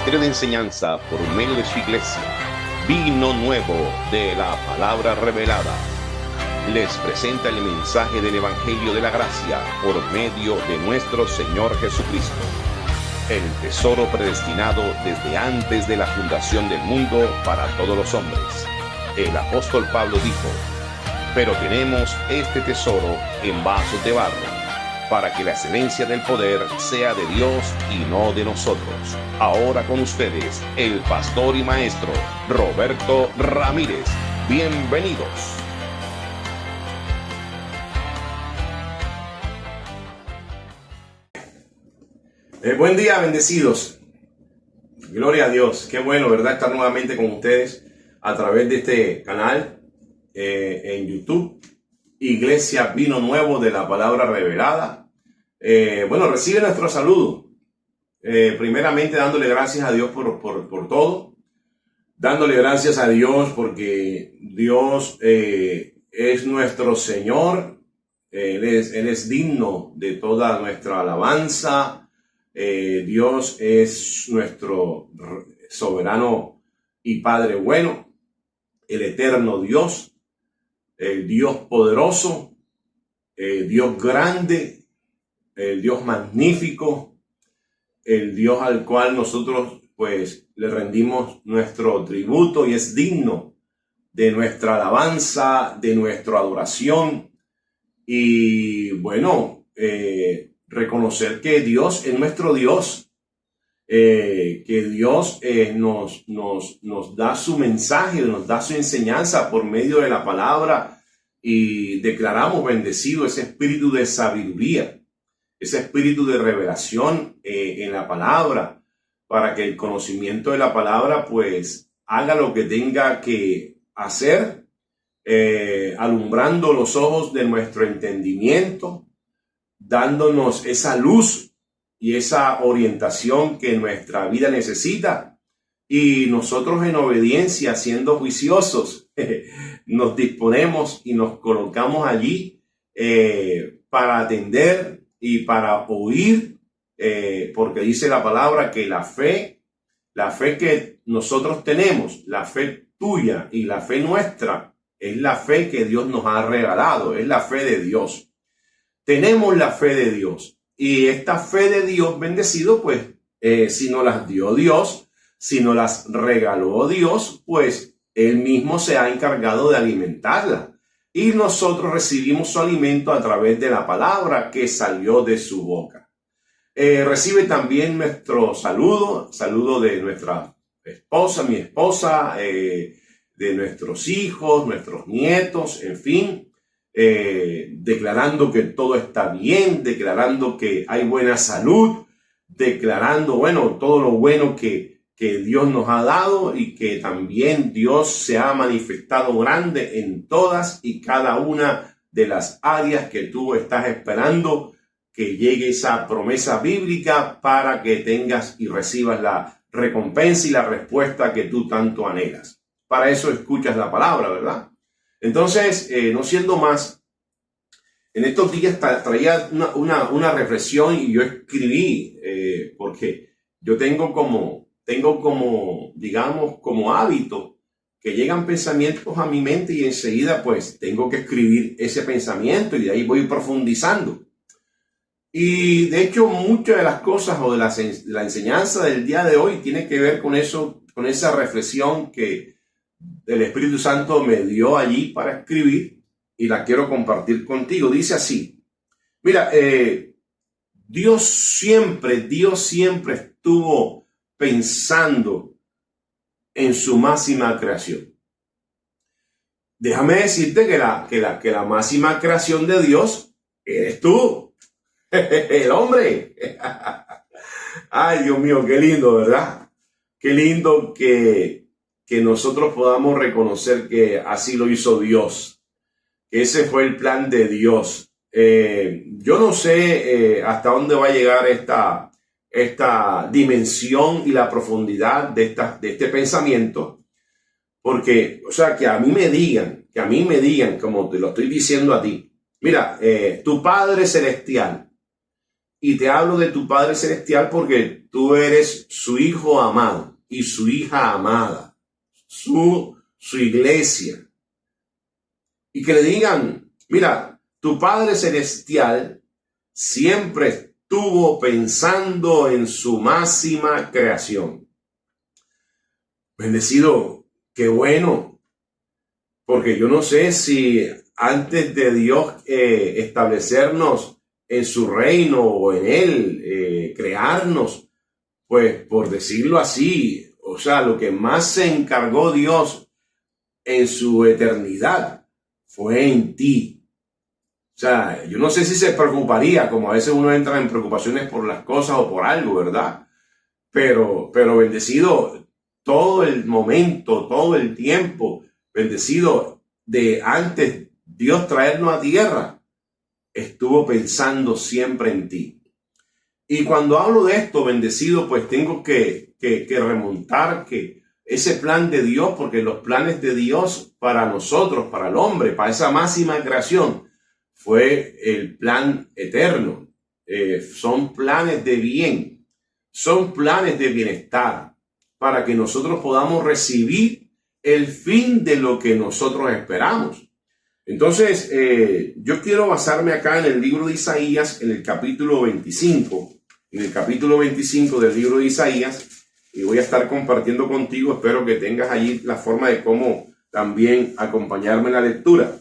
ministerio de enseñanza por medio de su iglesia, Vino Nuevo de la Palabra Revelada, les presenta el mensaje del Evangelio de la Gracia por medio de nuestro Señor Jesucristo, el tesoro predestinado desde antes de la fundación del mundo para todos los hombres. El apóstol Pablo dijo: pero tenemos este tesoro en vasos de barro, para que la excelencia del poder sea de Dios y no de nosotros. Ahora con ustedes, el pastor y maestro Roberto Ramírez. Bienvenidos. Buen día, bendecidos. Gloria a Dios. Qué bueno, ¿verdad? Estar nuevamente con ustedes a través de este canal en YouTube. Iglesia Vino Nuevo de la Palabra Revelada. Recibe nuestro saludo. Primeramente dándole gracias a Dios por todo. Dándole gracias a Dios porque Dios es nuestro Señor. Él es digno de toda nuestra alabanza. Dios es nuestro soberano y Padre bueno, el eterno Dios, el Dios poderoso, el Dios grande, el Dios magnífico, el Dios al cual nosotros pues le rendimos nuestro tributo y es digno de nuestra alabanza, de nuestra adoración. Y bueno, reconocer que Dios es nuestro Dios, que Dios nos da su mensaje, nos da su enseñanza por medio de la palabra, y declaramos bendecido ese espíritu de sabiduría, ese espíritu de revelación en la palabra, para que el conocimiento de la palabra pues haga lo que tenga que hacer, alumbrando los ojos de nuestro entendimiento, dándonos esa luz y esa orientación que nuestra vida necesita, y nosotros en obediencia, siendo juiciosos, nos disponemos y nos colocamos allí para atender y para oír, porque dice la palabra que la fe que nosotros tenemos, la fe tuya y la fe nuestra, es la fe que Dios nos ha regalado, es la fe de Dios. Tenemos la fe de Dios, y esta fe de Dios, bendecido, pues si nos las dio Dios, si nos las regaló Dios, pues Él mismo se ha encargado de alimentarla, y nosotros recibimos su alimento a través de la palabra que salió de su boca. Recibe también nuestro saludo de nuestra esposa, mi esposa, de nuestros hijos, nuestros nietos, en fin, declarando que todo está bien, declarando que hay buena salud, declarando, todo lo bueno que Dios nos ha dado, y que también Dios se ha manifestado grande en todas y cada una de las áreas que tú estás esperando que llegue esa promesa bíblica para que tengas y recibas la recompensa y la respuesta que tú tanto anhelas. Para eso escuchas la palabra, ¿verdad? Entonces, no siendo más, en estos días traía una reflexión, y yo escribí, porque yo tengo como hábito que llegan pensamientos a mi mente, y enseguida pues tengo que escribir ese pensamiento, y de ahí voy profundizando. Y de hecho muchas de las cosas o de la enseñanza del día de hoy tiene que ver con eso, con esa reflexión que el Espíritu Santo me dio allí para escribir, y la quiero compartir contigo. Dice así: mira, Dios siempre estuvo pensando en su máxima creación. Déjame decirte que la máxima creación de Dios eres tú, el hombre. Ay, Dios mío, qué lindo, ¿verdad? Qué lindo que nosotros podamos reconocer que así lo hizo Dios, que ese fue el plan de Dios. Yo no sé hasta dónde va a llegar esta dimensión y la profundidad de este pensamiento, porque, que a mí me digan, como te lo estoy diciendo a ti, mira, tu Padre Celestial y te hablo de tu Padre Celestial porque tú eres su hijo amado y su hija amada, su iglesia. Y que le digan, mira, tu Padre Celestial siempre estuvo pensando en su máxima creación. Bendecido, qué bueno, porque yo no sé si antes de Dios establecernos en su reino o en él, crearnos, pues por decirlo así, o sea, lo que más se encargó Dios en su eternidad fue en ti. O sea, yo no sé si se preocuparía, como a veces uno entra en preocupaciones por las cosas o por algo, ¿verdad? Pero bendecido, todo el momento, todo el tiempo, bendecido, de antes Dios traernos a tierra, estuvo pensando siempre en ti. Y cuando hablo de esto, bendecido, pues tengo que remontar que ese plan de Dios, porque los planes de Dios para nosotros, para el hombre, para esa máxima creación, fue el plan eterno. Son planes de bien, son planes de bienestar, para que nosotros podamos recibir el fin de lo que nosotros esperamos. Entonces, yo quiero basarme acá en el libro de Isaías, en el capítulo 25, del libro de Isaías, y voy a estar compartiendo contigo. Espero que tengas allí la forma de cómo también acompañarme en la lectura.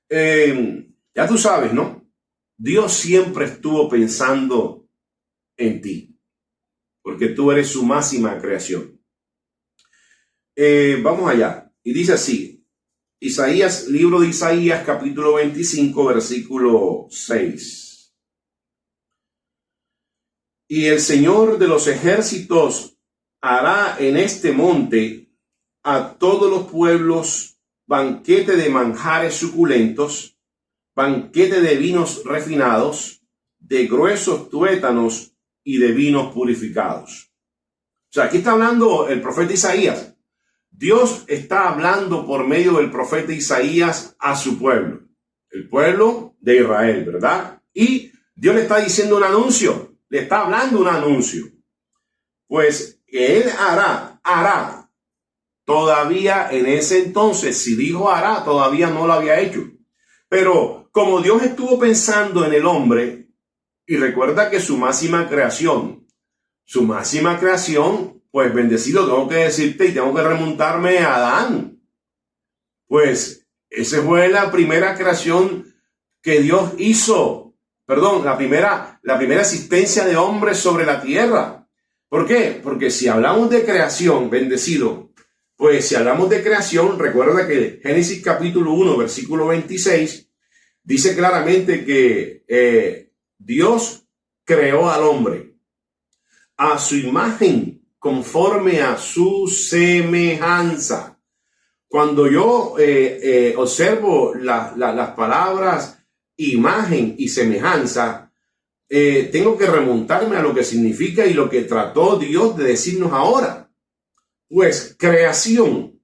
Ya tú sabes, ¿no? Dios siempre estuvo pensando en ti, porque tú eres su máxima creación. Vamos allá. Y dice así, Isaías, libro de Isaías, capítulo 25, versículo 6. Y el Señor de los ejércitos hará en este monte a todos los pueblos banquete de manjares suculentos, banquete de vinos refinados, de gruesos tuétanos y de vinos purificados. O sea, aquí está hablando el profeta Isaías. Dios está hablando por medio del profeta Isaías a su pueblo, el pueblo de Israel, ¿verdad? Y Dios le está diciendo un anuncio, le está hablando un anuncio. Pues que él hará. Todavía en ese entonces, si dijo hará, todavía no lo había hecho. Pero como Dios estuvo pensando en el hombre, y recuerda que su máxima creación, pues bendecido, tengo que decirte y tengo que remontarme a Adán. Pues esa fue la primera creación que Dios hizo. Perdón, la primera existencia de hombres sobre la tierra. ¿Por qué? Porque si hablamos de creación, bendecido, pues si hablamos de creación, recuerda que Génesis capítulo 1, versículo 26, dice claramente que Dios creó al hombre a su imagen, conforme a su semejanza. Cuando yo observo las palabras imagen y semejanza, tengo que remontarme a lo que significa y lo que trató Dios de decirnos ahora. Pues creación,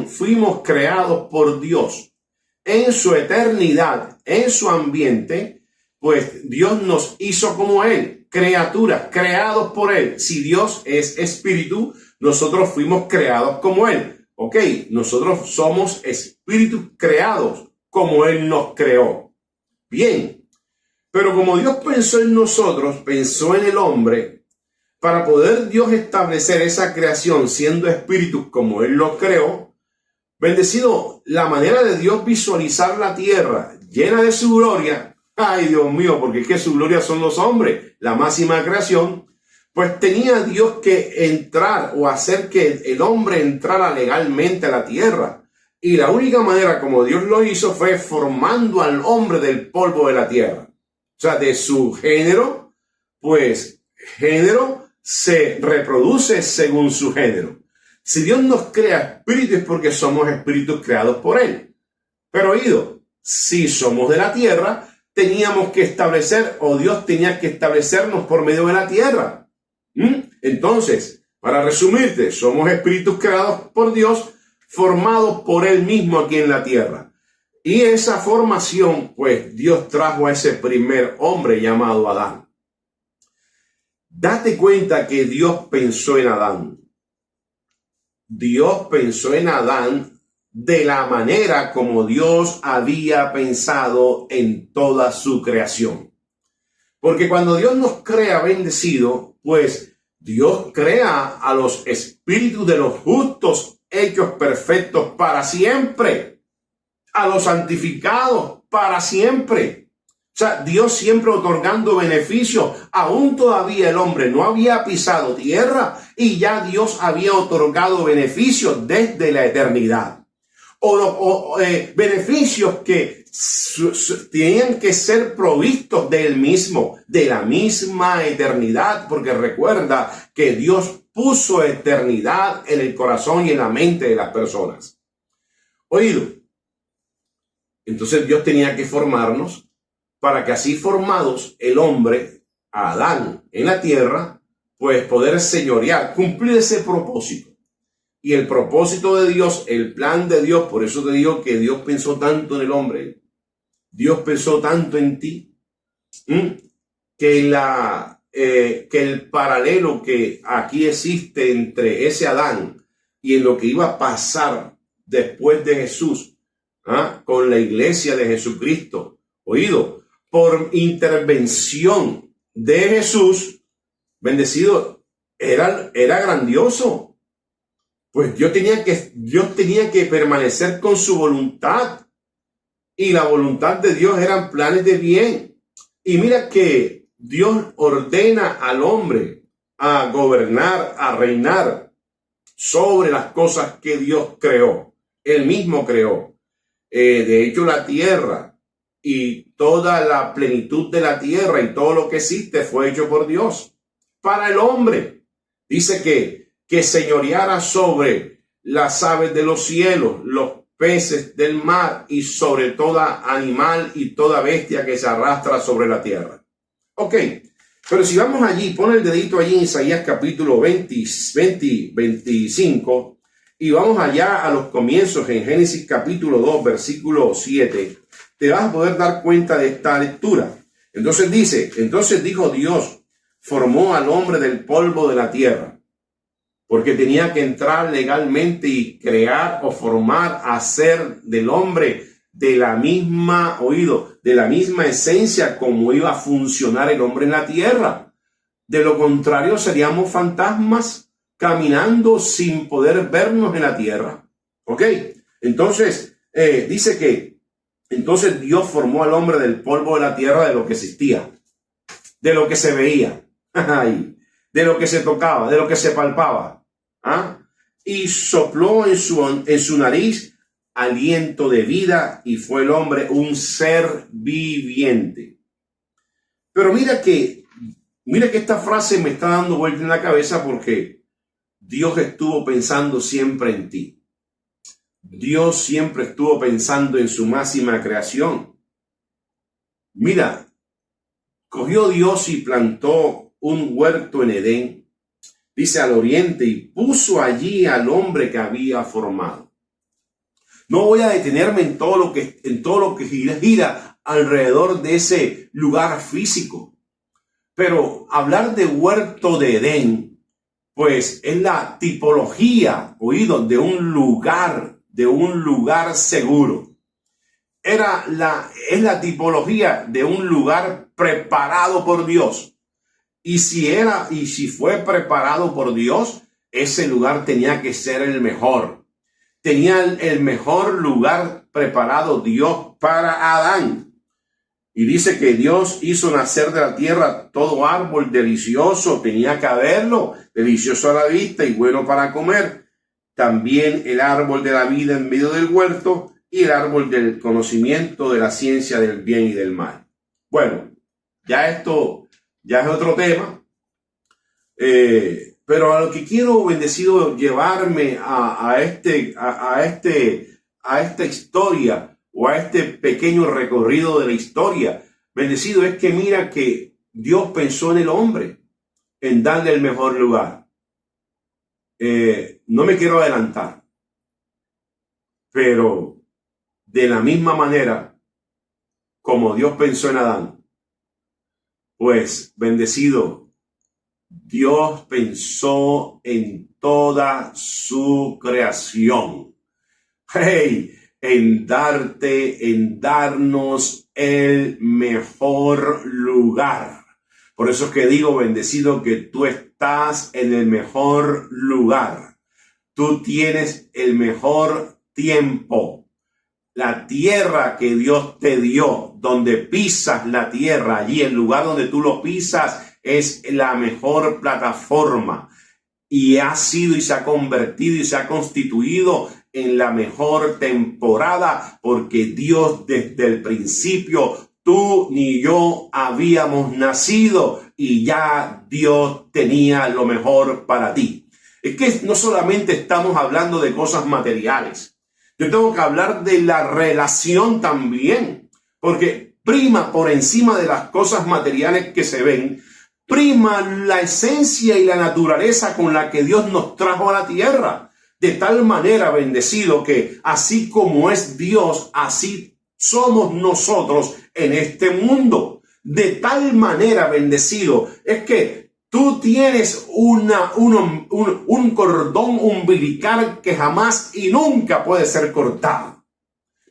fuimos creados por Dios en su eternidad, en su ambiente, pues Dios nos hizo como Él. Criaturas creados por Él. Si Dios es espíritu, nosotros fuimos creados como Él. Ok, nosotros somos espíritus creados como Él nos creó. Bien, pero como Dios pensó en nosotros, pensó en el hombre, para poder Dios establecer esa creación siendo espíritus como Él los creó, bendecido, la manera de Dios visualizar la tierra llena de su gloria. Ay, Dios mío, porque es que su gloria son los hombres, la máxima creación. Pues tenía Dios que entrar o hacer que el hombre entrara legalmente a la tierra. Y la única manera como Dios lo hizo fue formando al hombre del polvo de la tierra. O sea, de su género, pues género se reproduce según su género. Si Dios nos crea espíritus es porque somos espíritus creados por Él. Pero oído, si somos de la tierra, teníamos que establecer, o Dios tenía que establecernos por medio de la tierra. Entonces, para resumirte, somos espíritus creados por Dios, formados por Él mismo aquí en la tierra. Y esa formación, pues Dios trajo a ese primer hombre llamado Adán. Date cuenta que Dios pensó en Adán. Dios pensó en Adán de la manera como Dios había pensado en toda su creación. Porque cuando Dios nos crea bendecido, pues Dios crea a los espíritus de los justos hechos perfectos para siempre, a los santificados para siempre. O sea, Dios siempre otorgando beneficios. Aún todavía el hombre no había pisado tierra y ya Dios había otorgado beneficios desde la eternidad. Beneficios que tenían que ser provistos del mismo, de la misma eternidad, porque recuerda que Dios puso eternidad en el corazón y en la mente de las personas. Oído. Entonces Dios tenía que formarnos para que así formados el hombre, Adán, en la tierra, pues poder señorear, cumplir ese propósito. Y el propósito de Dios, el plan de Dios, por eso te digo que Dios pensó tanto en el hombre, Dios pensó tanto en ti, que el paralelo que aquí existe entre ese Adán y en lo que iba a pasar después de Jesús, con la iglesia de Jesucristo, oído, por intervención de Jesús, bendecido, era grandioso. Pues Dios tenía que permanecer con su voluntad. Y la voluntad de Dios eran planes de bien. Y mira que Dios ordena al hombre a gobernar, a reinar sobre las cosas que Dios creó. Él mismo creó. De hecho, la tierra y toda la plenitud de la tierra y todo lo que existe fue hecho por Dios. Para el hombre. Dice que señoreara sobre las aves de los cielos, los peces del mar y sobre toda animal y toda bestia que se arrastra sobre la tierra. Ok, pero si vamos allí, pon el dedito allí en Isaías capítulo 25 y vamos allá a los comienzos en Génesis capítulo 2, versículo 7, te vas a poder dar cuenta de esta lectura. Entonces dice, entonces dijo Dios, formó al hombre del polvo de la tierra, porque tenía que entrar legalmente y crear o formar, hacer del hombre de la misma, de la misma esencia como iba a funcionar el hombre en la tierra. De lo contrario, seríamos fantasmas caminando sin poder vernos en la tierra. ¿Ok? Entonces, dice que entonces Dios formó al hombre del polvo de la tierra, de lo que existía, de lo que se veía, de lo que se tocaba, de lo que se palpaba. Y sopló en su nariz aliento de vida y fue el hombre un ser viviente. Pero mira que esta frase me está dando vuelta en la cabeza porque Dios estuvo pensando siempre en ti. Dios siempre estuvo pensando en su máxima creación. Mira, cogió Dios y plantó un huerto en Edén, dice al oriente, y puso allí al hombre que había formado. No voy a detenerme en todo lo que gira alrededor de ese lugar físico, pero hablar de huerto de Edén, pues es la tipología, de un lugar seguro. Es la tipología de un lugar preparado por Dios. Y si fue preparado por Dios, ese lugar tenía que ser el mejor. Tenía el mejor lugar preparado Dios para Adán. Y dice que Dios hizo nacer de la tierra todo árbol delicioso, tenía que haberlo, delicioso a la vista y bueno para comer. También el árbol de la vida en medio del huerto y el árbol del conocimiento de la ciencia del bien y del mal. Bueno, ya es otro tema, pero a lo que quiero, bendecido, llevarme a esta historia o a este pequeño recorrido de la historia, bendecido, es que mira que Dios pensó en el hombre, en darle el mejor lugar. No me quiero adelantar, pero de la misma manera como Dios pensó en Adán, pues bendecido, Dios pensó en toda su creación. Hey, en darnos el mejor lugar. Por eso es que digo, bendecido, que tú estás en el mejor lugar. Tú tienes el mejor tiempo. La tierra que Dios te dio, donde pisas la tierra, allí el lugar donde tú lo pisas es la mejor plataforma. Y ha sido y se ha convertido y se ha constituido en la mejor temporada, porque Dios desde el principio, tú ni yo habíamos nacido y ya Dios tenía lo mejor para ti. Es que no solamente estamos hablando de cosas materiales, yo tengo que hablar de la relación también, porque prima por encima de las cosas materiales que se ven, prima la esencia y la naturaleza con la que Dios nos trajo a la tierra. De tal manera, bendecido, que así como es Dios, así somos nosotros en este mundo. De tal manera, bendecido, es que tú tienes un cordón umbilical que jamás y nunca puede ser cortado.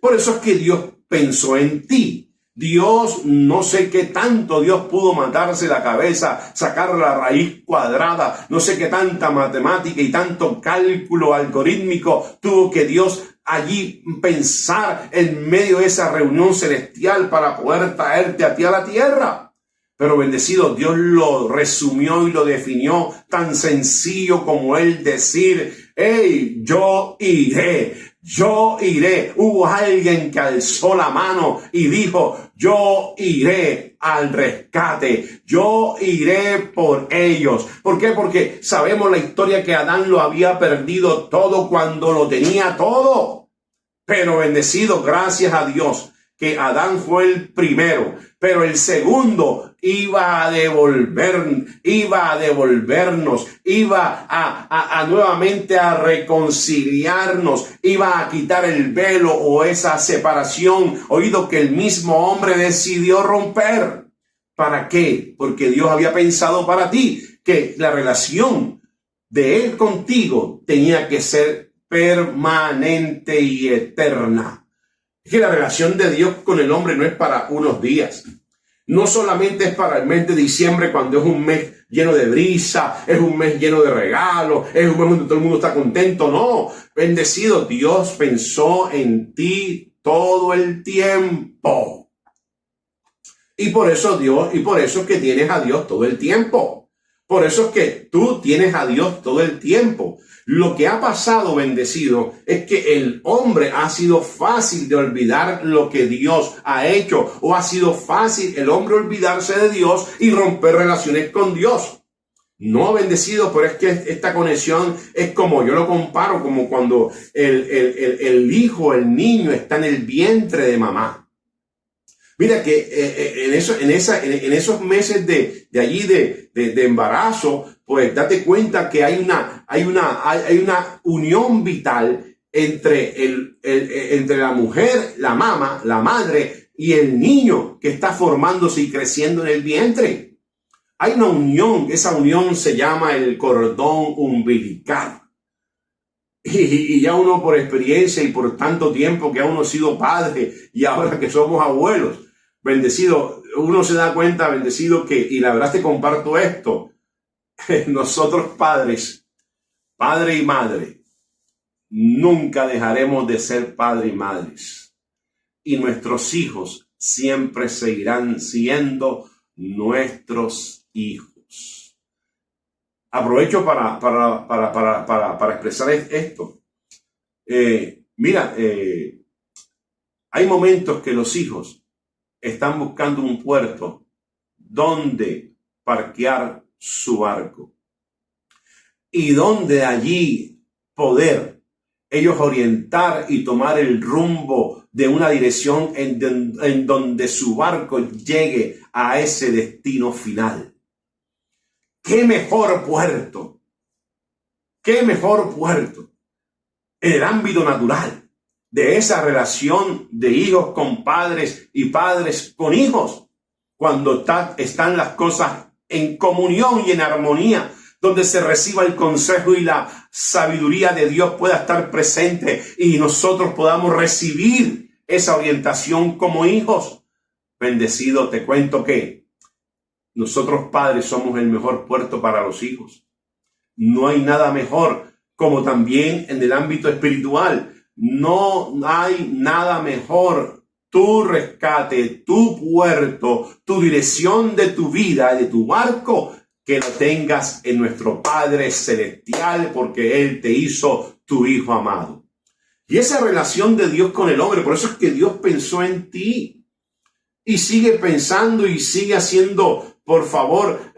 Por eso es que Dios pensó en ti. Dios, no sé qué tanto Dios pudo matarse la cabeza, sacar la raíz cuadrada, no sé qué tanta matemática y tanto cálculo algorítmico tuvo que Dios allí pensar en medio de esa reunión celestial para poder traerte a ti a la tierra. Pero bendecido, Dios lo resumió y lo definió tan sencillo como él decir, hey, yo iré. Yo iré. Hubo alguien que alzó la mano y dijo, yo iré al rescate. Yo iré por ellos. ¿Por qué? Porque sabemos la historia que Adán lo había perdido todo cuando lo tenía todo. Pero bendecido, gracias a Dios, que Adán fue el primero, pero el segundo iba a devolvernos, iba a nuevamente a reconciliarnos, iba a quitar el velo o esa separación, oído, que el mismo hombre decidió romper. ¿Para qué? Porque Dios había pensado para ti que la relación de Él contigo tenía que ser permanente y eterna. Es que la relación de Dios con el hombre no es para unos días. No solamente es para el mes de diciembre, cuando es un mes lleno de brisa, es un mes lleno de regalos, es un mes donde todo el mundo está contento. No, bendecido, Dios pensó en ti todo el tiempo. Y por eso es que tienes a Dios todo el tiempo. Por eso es que tú tienes a Dios todo el tiempo. Lo que ha pasado, bendecido, es que el hombre ha sido fácil de olvidar lo que Dios ha hecho, o ha sido fácil el hombre olvidarse de Dios y romper relaciones con Dios. No, bendecido, pero es que esta conexión es como, yo lo comparo, como cuando el hijo, el niño está en el vientre de mamá. Mira que en esos meses de embarazo, pues date cuenta que hay una unión vital entre la mujer, la mamá, la madre y el niño que está formándose y creciendo en el vientre. Hay una unión, esa unión se llama el cordón umbilical. Y ya uno, por experiencia y por tanto tiempo que uno ha sido padre y ahora que somos abuelos, bendecido, uno se da cuenta, bendecido, que, y la verdad te comparto esto, nosotros padres, padre y madre, nunca dejaremos de ser padre y madres. Y nuestros hijos siempre seguirán siendo nuestros hijos. Aprovecho para expresar esto. Hay momentos que los hijos están buscando un puerto donde parquear su barco y donde allí poder ellos orientar y tomar el rumbo de una dirección en donde su barco llegue a ese destino final. ¡Qué mejor puerto! ¡Qué mejor puerto! En el ámbito natural, de esa relación de hijos con padres y padres con hijos, cuando están las cosas en comunión y en armonía, donde se reciba el consejo y la sabiduría de Dios pueda estar presente y nosotros podamos recibir esa orientación como hijos. Bendecido, te cuento que nosotros padres somos el mejor puerto para los hijos. No hay nada mejor, como también en el ámbito espiritual. No hay nada mejor. Tu rescate, tu puerto, tu dirección de tu vida, de tu barco, que lo tengas en nuestro Padre Celestial, porque Él te hizo tu Hijo amado. Y esa relación de Dios con el hombre, por eso es que Dios pensó en ti y sigue pensando y sigue haciendo, por favor,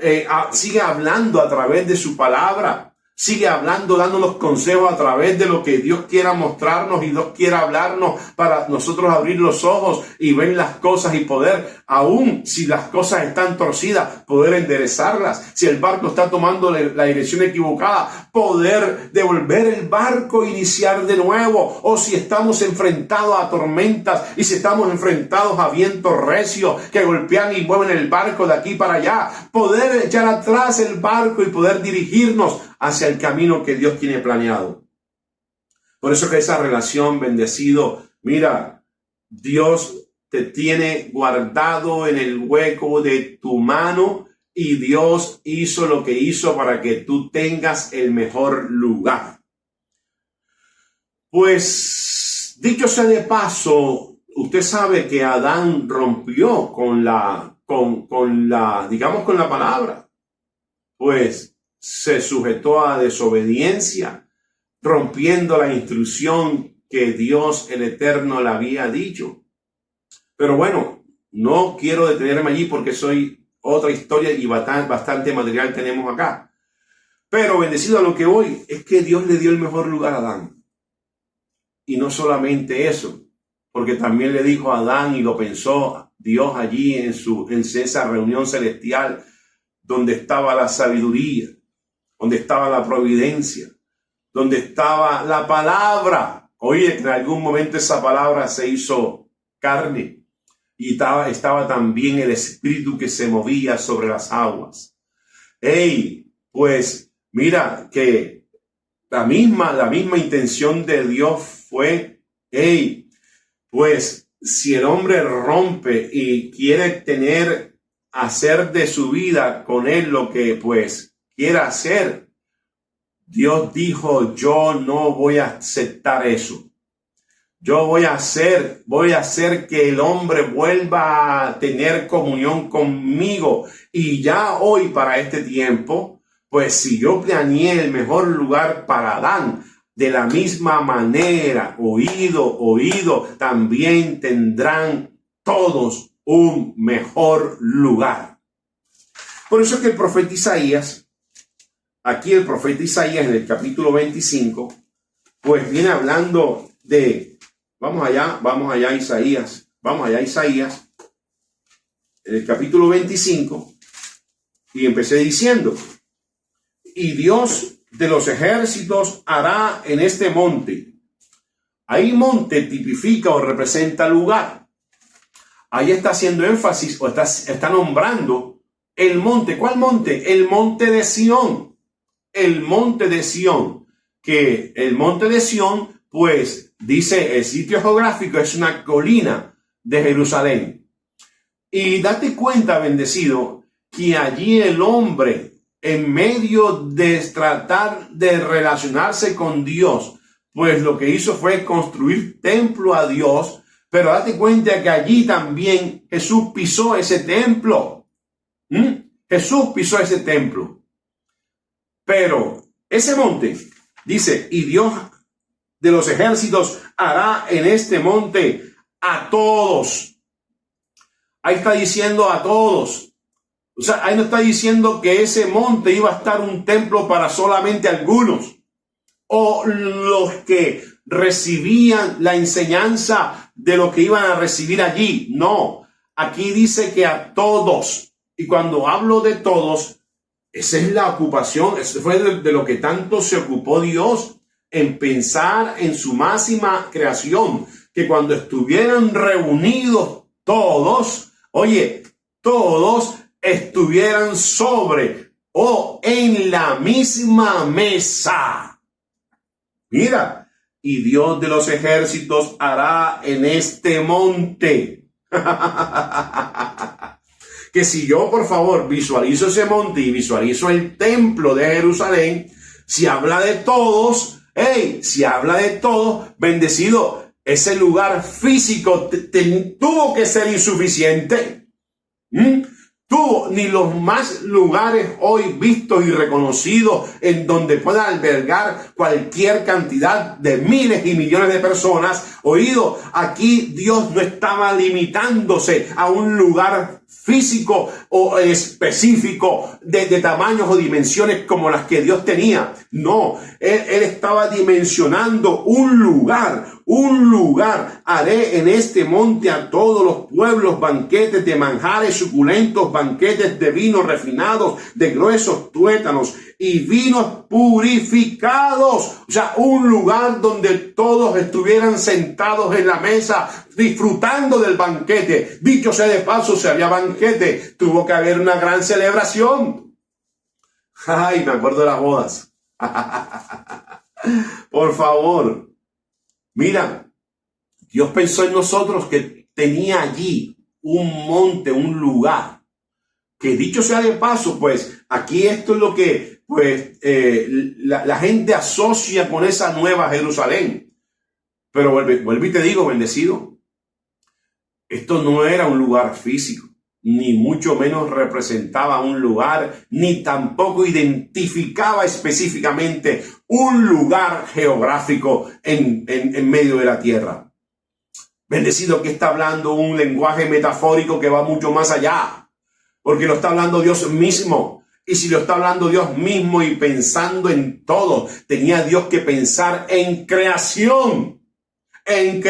sigue hablando a través de su palabra. Sigue hablando, dándonos consejos a través de lo que Dios quiera mostrarnos y Dios quiera hablarnos para nosotros abrir los ojos y ver las cosas y poder, aún si las cosas están torcidas, poder enderezarlas. Si el barco está tomando la dirección equivocada, poder devolver el barco e iniciar de nuevo. O si estamos enfrentados a tormentas y si estamos enfrentados a vientos recios que golpean y mueven el barco de aquí para allá, poder echar atrás el barco y poder dirigirnos hacia el camino que Dios tiene planeado. Por eso que esa relación, bendecido, mira, Dios te tiene guardado en el hueco de tu mano y Dios hizo lo que hizo para que tú tengas el mejor lugar. Pues, dicho sea de paso, usted sabe que Adán rompió con la palabra. Pues, se sujetó a desobediencia, rompiendo la instrucción que Dios el Eterno le había dicho. Pero bueno, no quiero detenerme allí porque soy otra historia y bastante material tenemos acá. Pero bendecido a lo que voy es que Dios le dio el mejor lugar a Adán. Y no solamente eso, porque también le dijo a Adán, y lo pensó Dios allí en esa reunión celestial, donde estaba la sabiduría, donde estaba la providencia, donde estaba la palabra. Oye, en algún momento esa palabra se hizo carne y estaba también el espíritu que se movía sobre las aguas. Pues mira que la misma intención de Dios fue, pues si el hombre rompe y quiere hacer de su vida con él lo que pues quiera hacer, Dios dijo, yo no voy a aceptar eso. Yo voy a hacer que el hombre vuelva a tener comunión conmigo. Y ya hoy, para este tiempo, pues si yo planeé el mejor lugar para Adán, de la misma manera, oído, también tendrán todos un mejor lugar. Por eso es que el profeta Isaías, aquí el profeta Isaías en el capítulo 25, pues viene hablando de, vamos allá Isaías, en el capítulo 25, y empecé diciendo, y Dios de los ejércitos hará en este monte. Ahí monte tipifica o representa lugar. Ahí está haciendo énfasis o está nombrando el monte. ¿Cuál monte? El monte de Sión. El monte de Sión, que el monte de Sión, pues dice el sitio geográfico es una colina de Jerusalén. Y date cuenta, bendecido, que allí el hombre, en medio de tratar de relacionarse con Dios, pues lo que hizo fue construir templo a Dios, pero date cuenta que allí también Jesús pisó ese templo. Jesús pisó ese templo. Pero ese monte, dice, y Dios de los ejércitos hará en este monte a todos. Ahí está diciendo a todos. O sea, ahí no está diciendo que ese monte iba a estar un templo para solamente algunos. O los que recibían la enseñanza de lo que iban a recibir allí. No, aquí dice que a todos. Y cuando hablo de todos, esa es la ocupación, eso fue de lo que tanto se ocupó Dios en pensar en su máxima creación, que cuando estuvieran reunidos todos, oye, todos estuvieran sobre o en la misma mesa. Mira, y Dios de los ejércitos hará en este monte. Que si yo, por favor, visualizo ese monte y visualizo el templo de Jerusalén, si habla de todos, si habla de todos, bendecido, ese lugar físico tuvo que ser insuficiente. Tuvo ni los más lugares hoy vistos y reconocidos en donde puedan albergar cualquier cantidad de miles y millones de personas. Oído, aquí Dios no estaba limitándose a un lugar físico o específico de tamaños o dimensiones como las que Dios tenía. No, él estaba dimensionando un lugar. Haré en este monte a todos los pueblos banquetes de manjares suculentos, banquetes de vinos refinados, de gruesos tuétanos y vinos purificados. O sea, un lugar donde todos estuvieran sentados en la mesa disfrutando del banquete. Dicho sea de paso, si había banquete, tuvo que haber una gran celebración. Ay, me acuerdo de las bodas. Por favor. Mira, Dios pensó en nosotros que tenía allí un monte, un lugar. Que dicho sea de paso, pues aquí esto es lo que la gente asocia con esa nueva Jerusalén. Pero vuelvo y te digo, bendecido, esto no era un lugar físico, ni mucho menos representaba un lugar, ni tampoco identificaba específicamente un lugar geográfico en medio de la tierra. Bendecido, que está hablando un lenguaje metafórico que va mucho más allá, porque lo está hablando Dios mismo. Y si lo está hablando Dios mismo y pensando en todo, tenía Dios que pensar en creación, en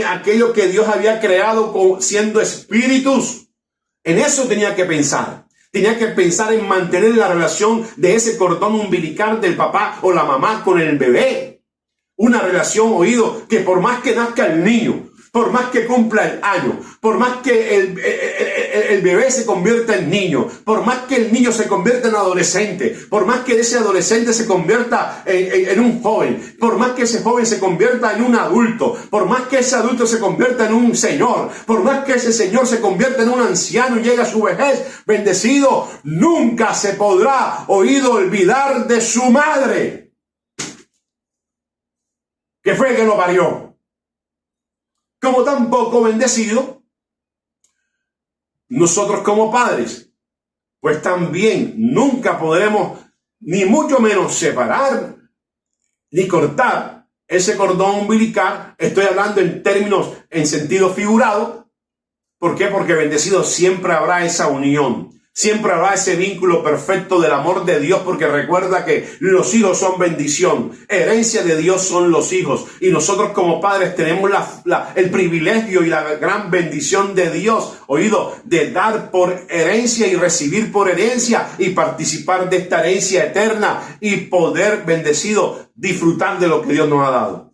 aquello que Dios había creado siendo espíritus. En eso tenía que pensar. Tenía que pensar en mantener la relación de ese cordón umbilical del papá o la mamá con el bebé. Una relación, oído, que por más que nazca el niño, por más que cumpla el año, por más que el bebé se convierta en niño, por más que el niño se convierta en adolescente, por más que ese adolescente se convierta en un joven, por más que ese joven se convierta en un adulto, por más que ese adulto se convierta en un señor, por más que ese señor se convierta en un anciano y llegue a su vejez, bendecido, nunca se podrá, oído, olvidar de su madre, que fue el que lo parió. Como tampoco, bendecido, nosotros como padres, pues también nunca podremos ni mucho menos separar ni cortar ese cordón umbilical. Estoy hablando en términos en sentido figurado. ¿Por qué? Porque, bendecido, siempre habrá esa unión. Siempre habrá ese vínculo perfecto del amor de Dios, porque recuerda que los hijos son bendición. Herencia de Dios son los hijos. Y nosotros como padres tenemos el privilegio y la gran bendición de Dios, oído, de dar por herencia y recibir por herencia y participar de esta herencia eterna y poder, bendecido, disfrutar de lo que Dios nos ha dado.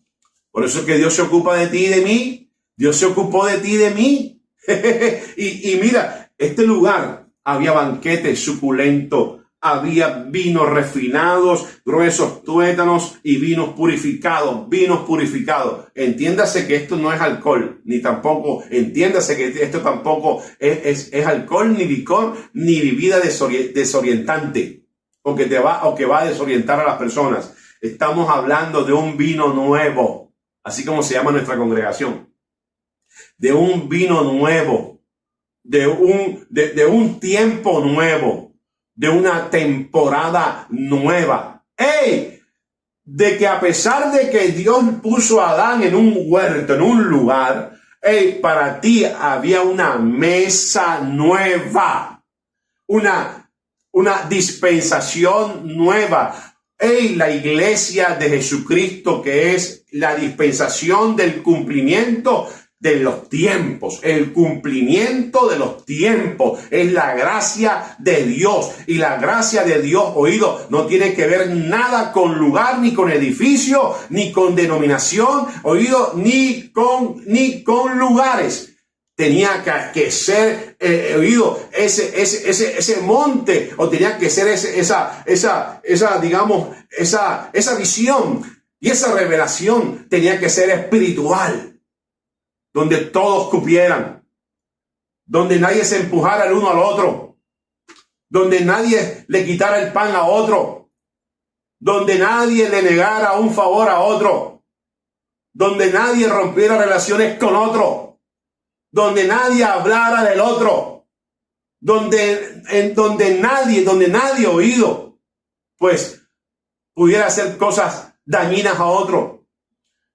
Por eso es que Dios se ocupa de ti y de mí. Dios se ocupó de ti y de mí. y mira, este lugar, había banquete suculento, había vinos refinados, gruesos tuétanos y vinos purificados. Entiéndase que esto no es alcohol, ni tampoco, entiéndase que esto tampoco es alcohol, ni licor, ni bebida desorientante, o que va a desorientar a las personas. Estamos hablando de un vino nuevo, así como se llama nuestra congregación, de un vino nuevo, de un tiempo nuevo, de una temporada nueva. De que a pesar de que Dios puso a Adán en un huerto, en un lugar, para ti había una mesa nueva, una dispensación nueva. La iglesia de Jesucristo, que es la dispensación del cumplimiento de los tiempos, el cumplimiento de los tiempos. Es la gracia de Dios. Y la gracia de Dios, oído, no tiene que ver nada con lugar, ni con edificio, ni con denominación, oído, ni con lugares. Tenía que ser, oído, ese monte, o tenía que ser esa visión, y esa revelación tenía que ser espiritual, donde todos cupieran, donde nadie se empujara el uno al otro, donde nadie le quitara el pan a otro, donde nadie le negara un favor a otro, donde nadie rompiera relaciones con otro, donde nadie hablara del otro, donde nadie, oído, pues pudiera hacer cosas dañinas a otro.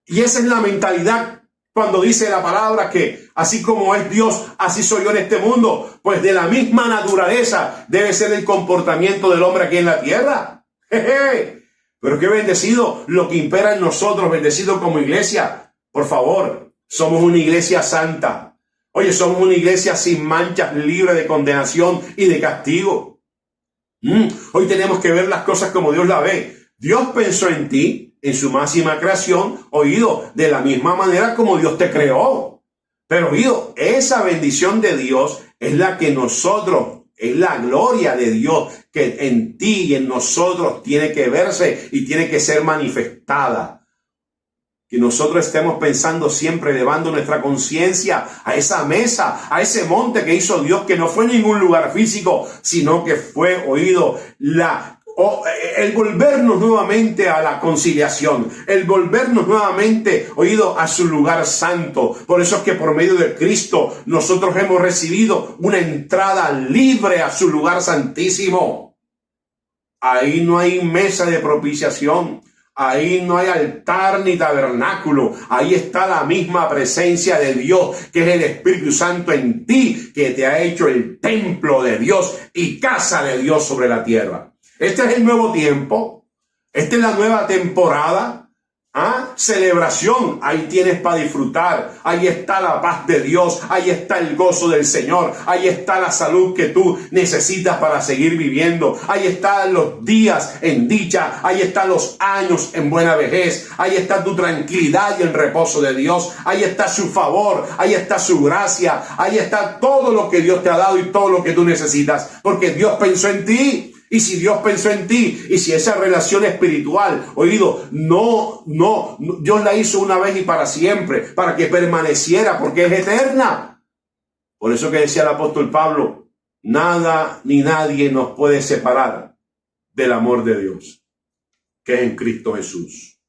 Y esa es la mentalidad cuando dice la palabra que así como es Dios, así soy yo en este mundo. Pues de la misma naturaleza debe ser el comportamiento del hombre aquí en la tierra. Jeje. Pero qué bendecido lo que impera en nosotros, bendecido como iglesia. Por favor, somos una iglesia santa. Oye, somos una iglesia sin manchas, libre de condenación y de castigo. Hoy tenemos que ver las cosas como Dios las ve. Dios pensó en ti, en su máxima creación, oído, de la misma manera como Dios te creó. Pero, oído, esa bendición de Dios es la que nosotros, es la gloria de Dios que en ti y en nosotros tiene que verse y tiene que ser manifestada. Que nosotros estemos pensando siempre, elevando nuestra conciencia a esa mesa, a ese monte que hizo Dios, que no fue ningún lugar físico, sino que fue, oído, el volvernos nuevamente a la conciliación, el volvernos nuevamente, oído, a su lugar santo. Por eso es que por medio de Cristo nosotros hemos recibido una entrada libre a su lugar santísimo. Ahí no hay mesa de propiciación. Ahí no hay altar ni tabernáculo. Ahí está la misma presencia de Dios, que es el Espíritu Santo en ti, que te ha hecho el templo de Dios y casa de Dios sobre la tierra. Este es el nuevo tiempo. Esta es la nueva temporada. Celebración, ahí tienes para disfrutar, ahí está la paz de Dios, ahí está el gozo del Señor, ahí está la salud que tú necesitas para seguir viviendo, ahí están los días en dicha, ahí están los años en buena vejez, ahí está tu tranquilidad y el reposo de Dios, ahí está su favor, ahí está su gracia, ahí está todo lo que Dios te ha dado y todo lo que tú necesitas, porque Dios pensó en ti. Y si Dios pensó en ti, y si esa relación espiritual, oído, Dios la hizo una vez y para siempre, para que permaneciera, porque es eterna. Por eso que decía el apóstol Pablo, nada ni nadie nos puede separar del amor de Dios, que es en Cristo Jesús.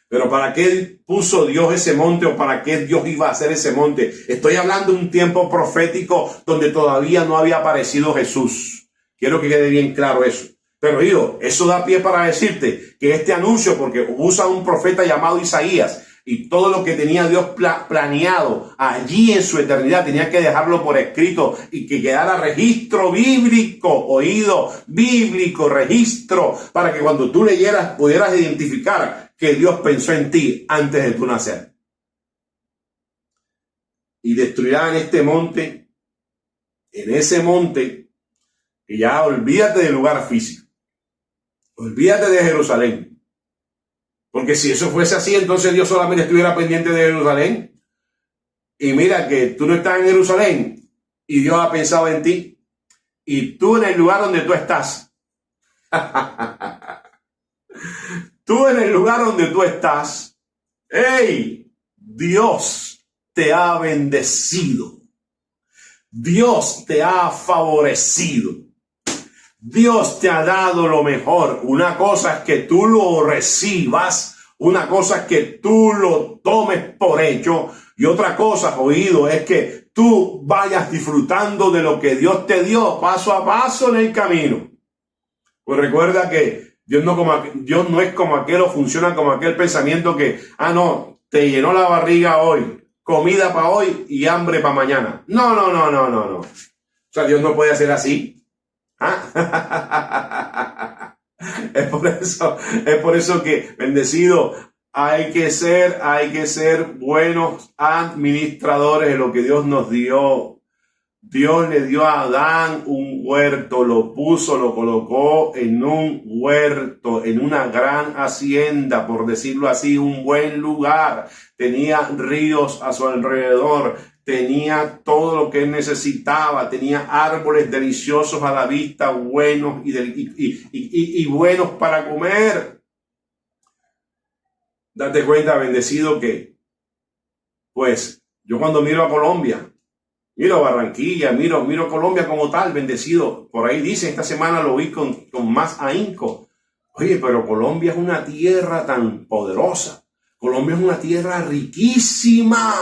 Pero ¿para qué puso Dios ese monte o para qué Dios iba a hacer ese monte? Estoy hablando de un tiempo profético donde todavía no había aparecido Jesús. Quiero que quede bien claro eso. Pero oído, eso da pie para decirte que este anuncio, porque usa un profeta llamado Isaías, y todo lo que tenía Dios planeado allí en su eternidad, tenía que dejarlo por escrito y que quedara registro bíblico, oído, bíblico, registro, para que cuando tú leyeras pudieras identificar que Dios pensó en ti antes de tu nacer. Y destruirá en este monte, en ese monte, y ya olvídate del lugar físico. Olvídate de Jerusalén. Porque si eso fuese así, entonces Dios solamente estuviera pendiente de Jerusalén. Y mira que tú no estás en Jerusalén y Dios ha pensado en ti. Y tú en el lugar donde tú estás. Tú en el lugar donde tú estás. ¡Ey! Dios te ha bendecido. Dios te ha favorecido. Dios te ha dado lo mejor. Una cosa es que tú lo recibas, una cosa es que tú lo tomes por hecho, y otra cosa, oído, es que tú vayas disfrutando de lo que Dios te dio paso a paso en el camino. Pues recuerda que Dios no es como aquel, o funciona como aquel pensamiento que, no, te llenó la barriga hoy, comida para hoy y hambre para mañana. No. O sea, Dios no puede hacer así. Es por eso que, bendecido, Hay que ser buenos administradores de lo que Dios nos dio. Dios le dio a Adán un huerto, lo colocó en un huerto, en una gran hacienda, por decirlo así, un buen lugar. Tenía ríos a su alrededor, tenía todo lo que él necesitaba, tenía árboles deliciosos a la vista, buenos y buenos para comer. Date cuenta, bendecido, que pues yo cuando miro a Colombia, miro a Barranquilla, miro Colombia como tal, bendecido. Por ahí dice, esta semana lo vi con más ahínco. Oye, pero Colombia es una tierra tan poderosa. Colombia es una tierra riquísima.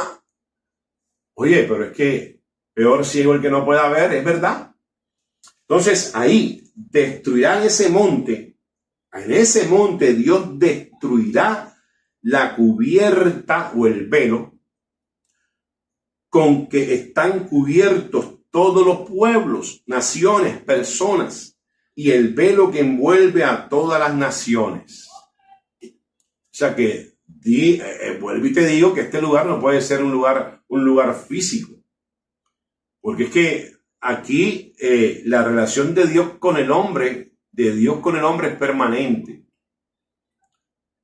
Oye, pero es que peor ciego el que no pueda ver, es verdad. Entonces ahí destruirán ese monte. En ese monte Dios destruirá la cubierta o el velo con que están cubiertos todos los pueblos, naciones, personas, y el velo que envuelve a todas las naciones. O sea que vuelvo y te digo que este lugar no puede ser un lugar físico, porque es que aquí la relación de Dios con el hombre es permanente.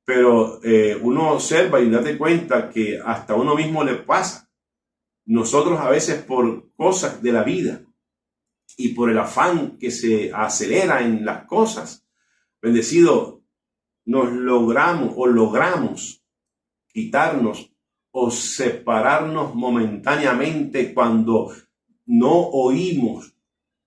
Pero uno observa y date cuenta que hasta a uno mismo le pasa. Nosotros a veces por cosas de la vida y por el afán que se acelera en las cosas, bendecido, logramos quitarnos o separarnos momentáneamente cuando no oímos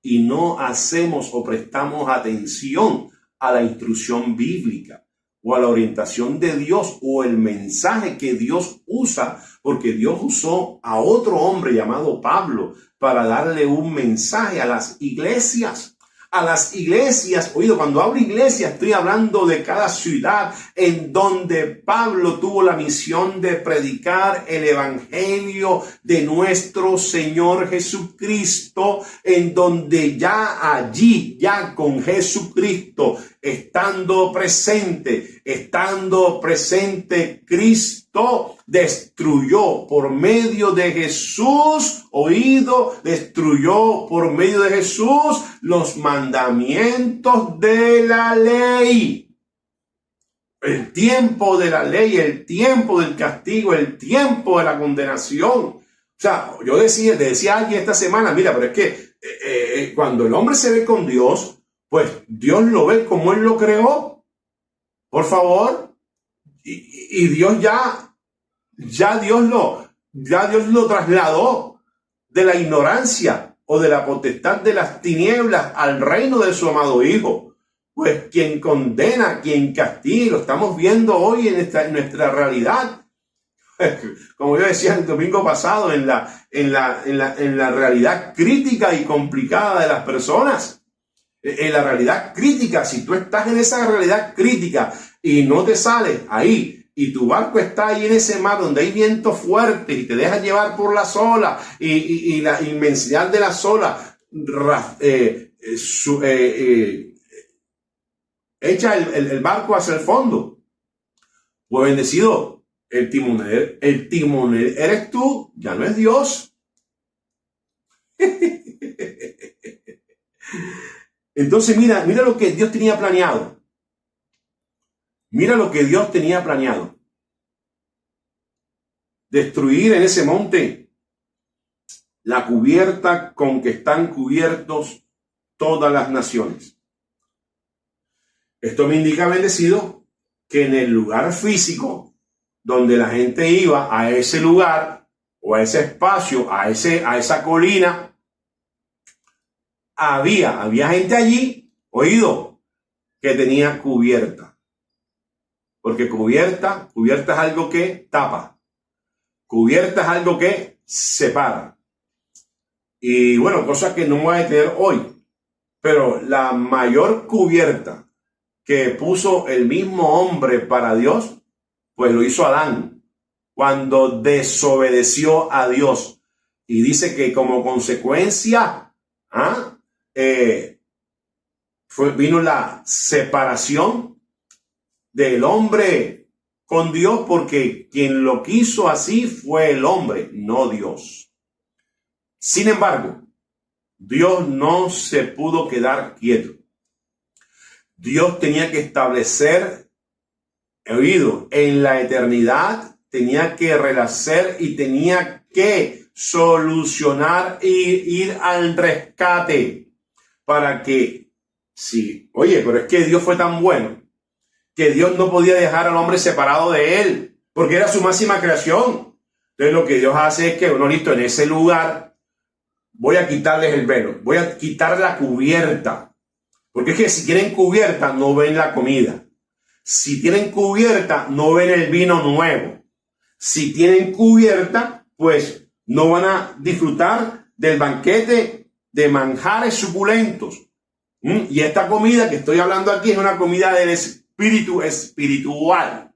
y no hacemos o prestamos atención a la instrucción bíblica o a la orientación de Dios o el mensaje que Dios usa, porque Dios usó a otro hombre llamado Pablo para darle un mensaje a las iglesias. A las iglesias, oído, cuando hablo iglesia estoy hablando de cada ciudad en donde Pablo tuvo la misión de predicar el evangelio de nuestro Señor Jesucristo, en donde ya con Jesucristo, estando presente Cristo, destruyó por medio de Jesús, destruyó por medio de Jesús los mandamientos de la ley. El tiempo de la ley, el tiempo del castigo, el tiempo de la condenación. O sea, yo decía a alguien esta semana, mira, pero es que cuando el hombre se ve con Dios, pues Dios lo ve como Él lo creó. Por favor. Y Dios ya Dios lo trasladó de la ignorancia o de la potestad de las tinieblas al reino de su amado Hijo. Pues quien condena, quien castiga, lo estamos viendo hoy en nuestra realidad. Como yo decía el domingo pasado, en la realidad crítica y complicada de las personas. En la realidad crítica, si tú estás en esa realidad crítica y no te sales ahí, y tu barco está ahí en ese mar donde hay viento fuerte y te dejas llevar por las olas y la inmensidad de las olas echa el barco hacia el fondo. Pues bendecido, el timonel eres tú, ya no es Dios. Entonces mira lo que Dios tenía planeado. Mira lo que Dios tenía planeado. Destruir en ese monte la cubierta con que están cubiertos todas las naciones. Esto me indica, bendecido, que en el lugar físico donde la gente iba a ese lugar o a ese espacio, a esa colina, había gente allí, oído, que tenía cubierta. Porque cubierta es algo que tapa. Cubierta es algo que separa. Y bueno, cosas que no me voy a detener hoy. Pero la mayor cubierta que puso el mismo hombre para Dios, pues lo hizo Adán, cuando desobedeció a Dios. Y dice que como consecuencia, vino la separación del hombre con Dios, porque quien lo quiso así fue el hombre, no Dios. Sin embargo, Dios no se pudo quedar quieto. Dios tenía que establecer, oído, en la eternidad, tenía que rehacer y tenía que solucionar e ir al rescate para que, sí, oye, pero es que Dios fue tan bueno que Dios no podía dejar al hombre separado de él, porque era su máxima creación. Entonces lo que Dios hace es que, bueno, listo, en ese lugar voy a quitarles el velo, voy a quitar la cubierta, porque es que si tienen cubierta no ven la comida, si tienen cubierta no ven el vino nuevo, si tienen cubierta pues no van a disfrutar del banquete de manjares suculentos. Y esta comida que estoy hablando aquí es una comida del espíritu espiritual.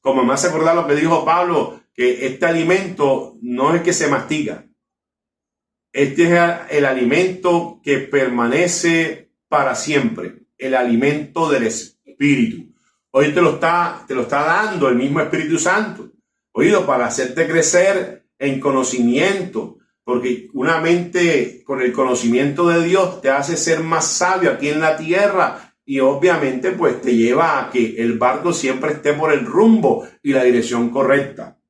Como me hace acordar lo que dijo Pablo, que este alimento no es que se mastiga. Este es el alimento que permanece para siempre, el alimento del espíritu. Hoy te lo está dando el mismo Espíritu Santo, oído, para hacerte crecer en conocimiento, porque una mente con el conocimiento de Dios te hace ser más sabio aquí en la tierra y obviamente pues te lleva a que el barco siempre esté por el rumbo y la dirección correcta.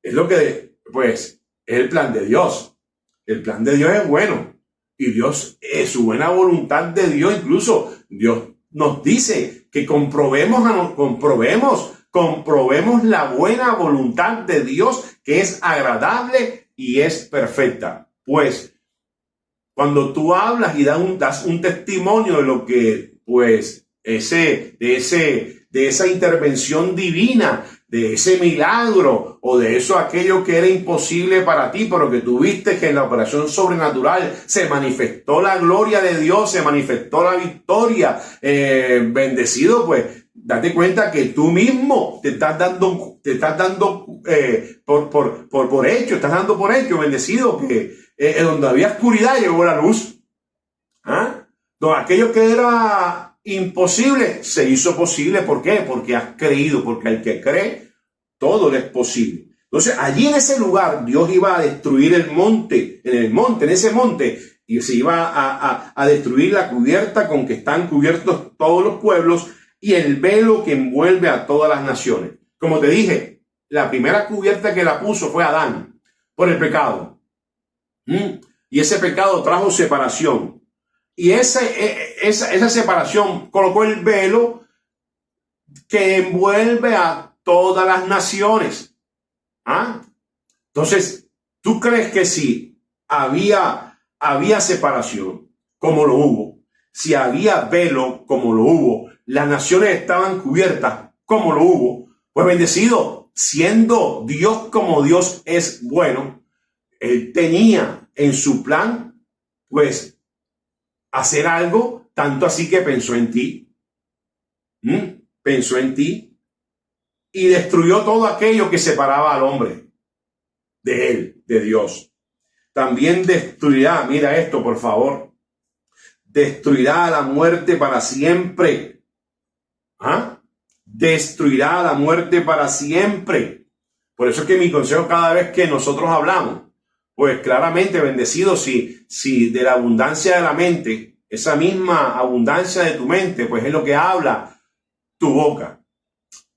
Es lo que pues es el plan de Dios. El plan de Dios es bueno y Dios es su buena voluntad de Dios. Incluso Dios nos dice que comprobemos la buena voluntad de Dios, que es agradable y es perfecta. Pues cuando tú hablas y das un testimonio de lo que pues de esa intervención divina, de ese milagro o de eso aquello que era imposible para ti, pero que tuviste que en la operación sobrenatural se manifestó la gloria de Dios, se manifestó la victoria, bendecido, pues date cuenta que tú mismo te estás dando por hecho, estás dando por hecho, bendecido, que donde había oscuridad llegó la luz. Donde aquello que era imposible se hizo posible. ¿Por qué? Porque has creído, porque al que cree todo le es posible. Entonces allí en ese lugar Dios iba a destruir el monte, en ese monte, y se iba a destruir la cubierta con que están cubiertos todos los pueblos y el velo que envuelve a todas las naciones. Como te dije, la primera cubierta que la puso fue Adán por el pecado. Y ese pecado trajo separación. Y esa separación colocó el velo que envuelve a todas las naciones. Entonces, ¿tú crees que si había separación, como lo hubo, si había velo, como lo hubo, las naciones estaban cubiertas, como lo hubo, pues bendecido, siendo Dios como Dios es bueno, Él tenía en su plan, pues, hacer algo, tanto así que pensó en ti. Pensó en ti y destruyó todo aquello que separaba al hombre de él, de Dios. También destruirá, mira esto por favor, destruirá a la muerte para siempre. Destruirá a la muerte para siempre. Por eso es que mi consejo cada vez que nosotros hablamos, pues claramente, bendecido, si de la abundancia de la mente, esa misma abundancia de tu mente, pues es lo que habla tu boca.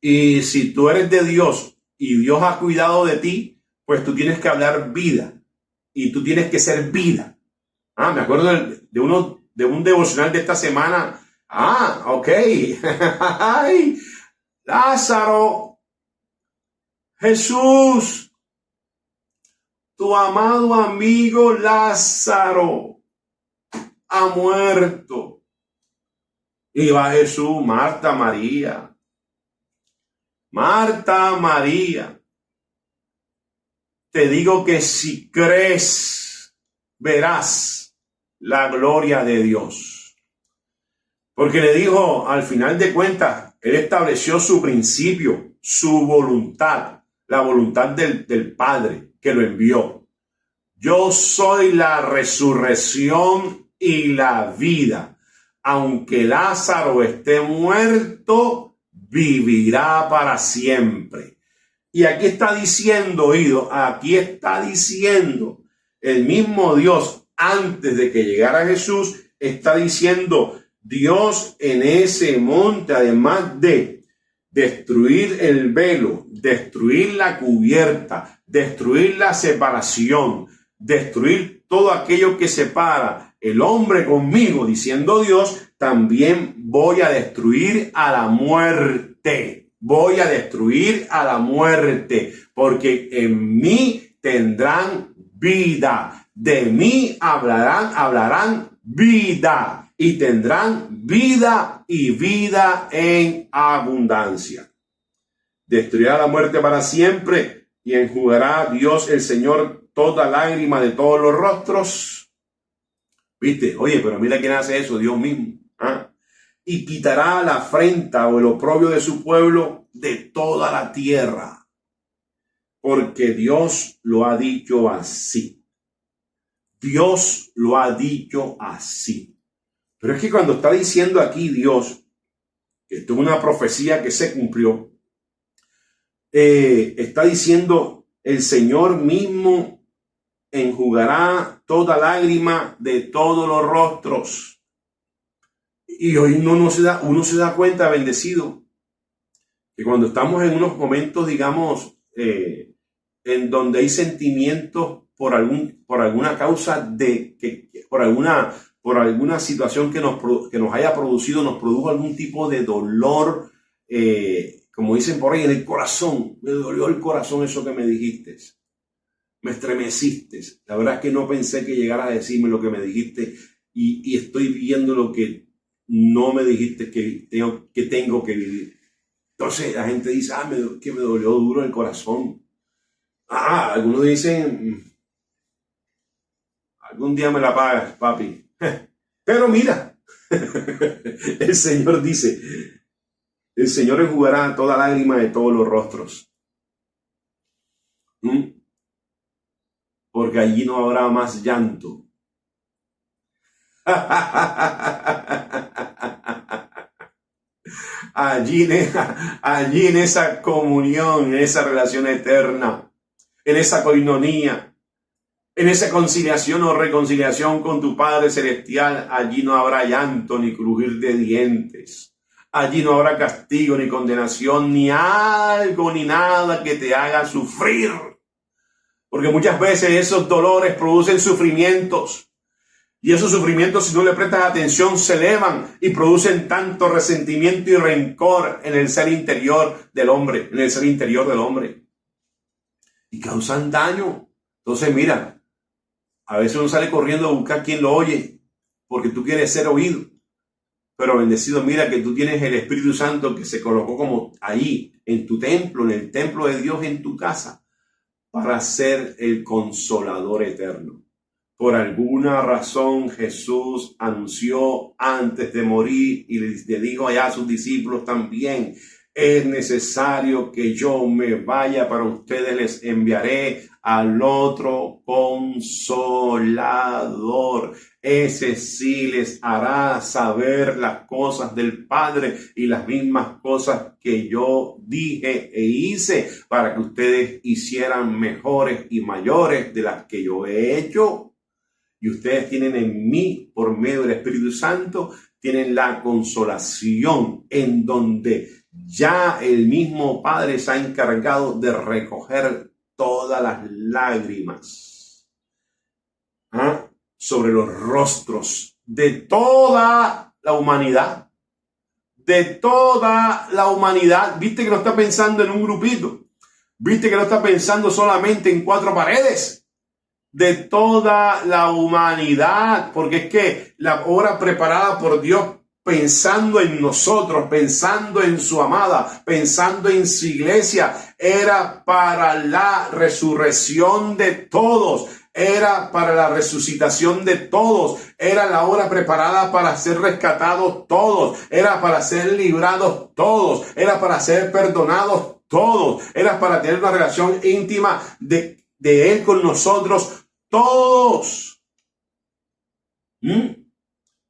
Y si tú eres de Dios y Dios ha cuidado de ti, pues tú tienes que hablar vida y tú tienes que ser vida. Me acuerdo de un devocional de esta semana. Ok. Ay, Lázaro, Jesús, tu amado amigo Lázaro ha muerto. Y va Jesús, Marta, María. Marta, María. Te digo que si crees, verás la gloria de Dios. Porque le dijo, al final de cuentas, Él estableció su principio, su voluntad, la voluntad del Padre que lo envió. Yo soy la resurrección y la vida. Aunque Lázaro esté muerto, vivirá para siempre. Y aquí está diciendo, oído, aquí está diciendo el mismo Dios antes de que llegara Jesús, está diciendo Dios en ese monte, además de destruir el velo, destruir la cubierta, destruir la separación, destruir todo aquello que separa el hombre conmigo, diciendo Dios, también voy a destruir a la muerte. Voy a destruir a la muerte, porque en mí tendrán vida. De mí hablarán vida y tendrán vida y vida en abundancia. Destruirá la muerte para siempre y enjugará Dios el Señor toda lágrima de todos los rostros. ¿Viste? Oye, pero mira quién hace eso, Dios mismo. ¿Ah? Y quitará la afrenta o el oprobio de su pueblo de toda la tierra. Porque Dios lo ha dicho así. Dios lo ha dicho así. Pero es que cuando está diciendo aquí Dios, que esto es una profecía que se cumplió, está diciendo el Señor mismo enjugará toda lágrima de todos los rostros. Y hoy uno se da cuenta, bendecido, que cuando estamos en unos momentos, digamos, en donde hay sentimientos por alguna causa por alguna situación que nos haya producido, nos produjo algún tipo de dolor, como dicen por ahí, en el corazón. Me dolió el corazón eso que me dijiste. Me estremeciste. La verdad es que no pensé que llegaras a decirme lo que me dijiste y estoy viendo lo que no me dijiste que tengo que vivir. Entonces la gente dice, que me dolió duro el corazón. Algunos dicen, algún día me la pagas, papi. Pero mira, el Señor dice, el Señor enjugará toda lágrima de todos los rostros. Porque allí no habrá más llanto. Allí en esa comunión, en esa relación eterna, en esa coinonía, en esa conciliación o reconciliación con tu Padre Celestial, allí no habrá llanto ni crujir de dientes. Allí no habrá castigo ni condenación, ni algo ni nada que te haga sufrir. Porque muchas veces esos dolores producen sufrimientos. Y esos sufrimientos, si no le prestas atención, se elevan y producen tanto resentimiento y rencor en el ser interior del hombre, Y causan daño. Entonces, mira, a veces uno sale corriendo a buscar quien lo oye, porque tú quieres ser oído. Pero bendecido, mira que tú tienes el Espíritu Santo que se colocó como ahí, en tu templo, en el templo de Dios, en tu casa, para ser el consolador eterno. Por alguna razón Jesús anunció antes de morir y le dijo allá a sus discípulos también, es necesario que yo me vaya, para ustedes les enviaré al otro consolador. Ese sí les hará saber las cosas del Padre y las mismas cosas que yo dije e hice, para que ustedes hicieran mejores y mayores de las que yo he hecho. Y ustedes tienen en mí, por medio del Espíritu Santo, tienen la consolación, en donde ya el mismo Padre se ha encargado de recoger todas las lágrimas sobre los rostros de toda la humanidad. De toda la humanidad. Viste que no está pensando en un grupito. Viste que no está pensando solamente en 4 paredes. De toda la humanidad, porque es que la obra preparada por Dios, pensando en nosotros, pensando en su amada, pensando en su iglesia, era para la resurrección de todos, era para la resucitación de todos, era la obra preparada para ser rescatados todos, era para ser librados todos, era para ser perdonados todos, era para tener una relación íntima de Él con nosotros todos.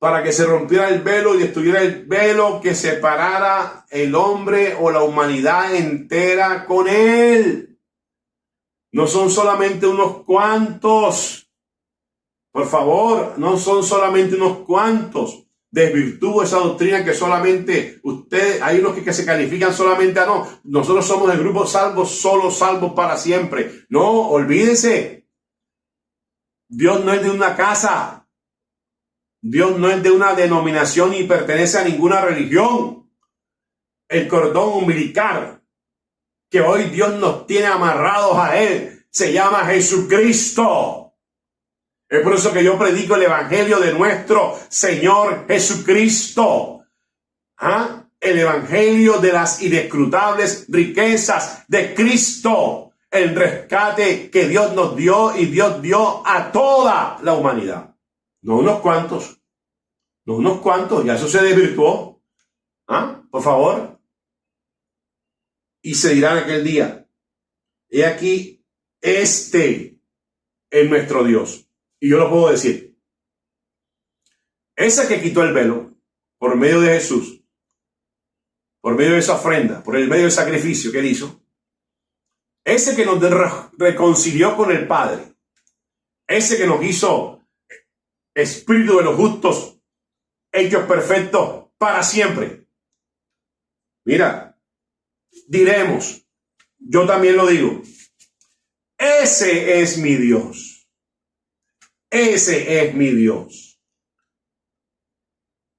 para que se rompiera el velo y destruyera el velo que separara el hombre o la humanidad entera con él. No son solamente unos cuantos. Por favor, no son solamente unos cuantos. Desvirtúo esa doctrina que solamente ustedes, hay unos que se califican solamente a no. Nosotros somos el grupo salvos, solo salvos para siempre. No, olvídense. Dios no es de una casa. Dios no es de una denominación ni pertenece a ninguna religión. El cordón umbilical que hoy Dios nos tiene amarrados a Él se llama Jesucristo. Es por eso que yo predico el evangelio de nuestro Señor Jesucristo. ¿Ah? El evangelio de las inescrutables riquezas de Cristo. El rescate que Dios nos dio y Dios dio a toda la humanidad. No unos cuantos. No unos cuantos. Ya eso se desvirtuó. ¿Ah? Por favor. Y se dirá en aquel día: he aquí, este es nuestro Dios. Y yo lo puedo decir. Ese que quitó el velo por medio de Jesús, por medio de esa ofrenda, por el medio del sacrificio que él hizo, ese que nos reconcilió con el Padre, ese que nos hizo espíritu de los justos, hechos perfectos para siempre. Mira, diremos, yo también lo digo, ese es mi Dios. Ese es mi Dios.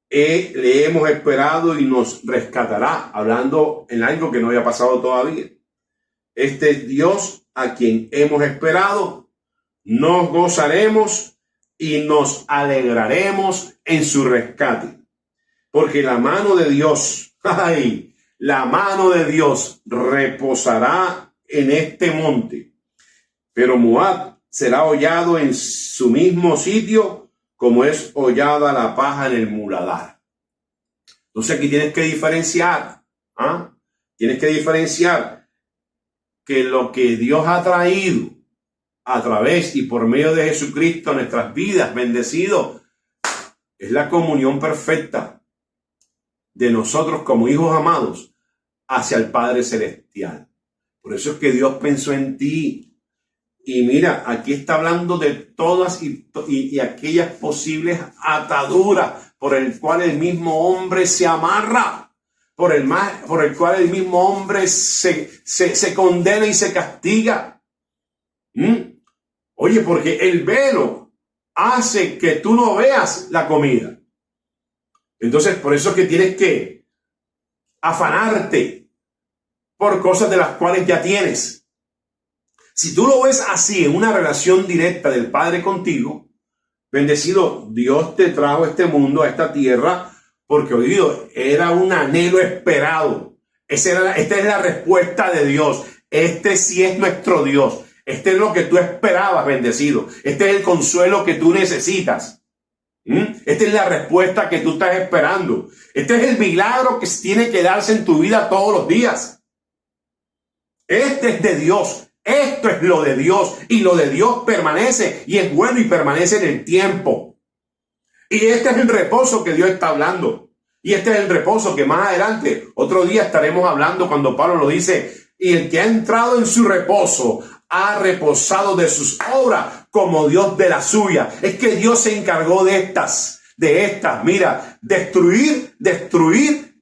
Le hemos esperado y nos rescatará, hablando en algo que no había pasado todavía. Este es Dios a quien hemos esperado. Nos gozaremos y nos alegraremos en su rescate. Porque la mano de Dios, la mano de Dios reposará en este monte. Pero Moab será hollado en su mismo sitio, como es hollada la paja en el muladar. Entonces aquí tienes que diferenciar, tienes que diferenciar que lo que Dios ha traído a través y por medio de Jesucristo a nuestras vidas, bendecidos, es la comunión perfecta de nosotros como hijos amados hacia el Padre Celestial. Por eso es que Dios pensó en ti. Y mira, aquí está hablando de todas y aquellas posibles ataduras por el cual el mismo hombre se amarra, por el cual el mismo hombre se condena y se castiga. Oye, porque el velo hace que tú no veas la comida. Entonces, por eso es que tienes que afanarte por cosas de las cuales ya tienes. Si tú lo ves así, en una relación directa del Padre contigo, bendecido, Dios te trajo a este mundo, a esta tierra, porque, oído, era un anhelo esperado. Esta es la respuesta de Dios. Este sí es nuestro Dios. Este es lo que tú esperabas, bendecido. Este es el consuelo que tú necesitas. Esta es la respuesta que tú estás esperando. Este es el milagro que tiene que darse en tu vida todos los días. Este es de Dios. Esto es lo de Dios, y lo de Dios permanece y es bueno y permanece en el tiempo. Y este es el reposo que Dios está hablando. Y este es el reposo que más adelante, otro día estaremos hablando cuando Pablo lo dice: y el que ha entrado en su reposo ha reposado de sus obras como Dios de la suya. Es que Dios se encargó de estas, mira, destruir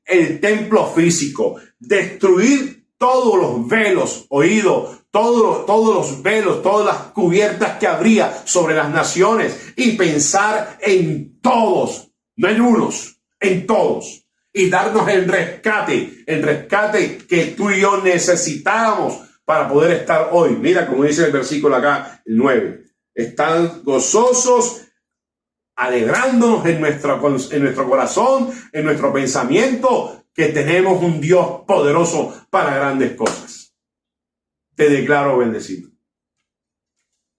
el templo físico, destruir todos los velos, oído, todos los velos, todas las cubiertas que habría sobre las naciones, y pensar en todos, no en unos, en todos, y darnos el rescate que tú y yo necesitábamos para poder estar hoy. Mira como dice el versículo acá, el 9. Están gozosos, alegrándonos en nuestro corazón, en nuestro pensamiento, que tenemos un Dios poderoso para grandes cosas. Te declaro bendecido.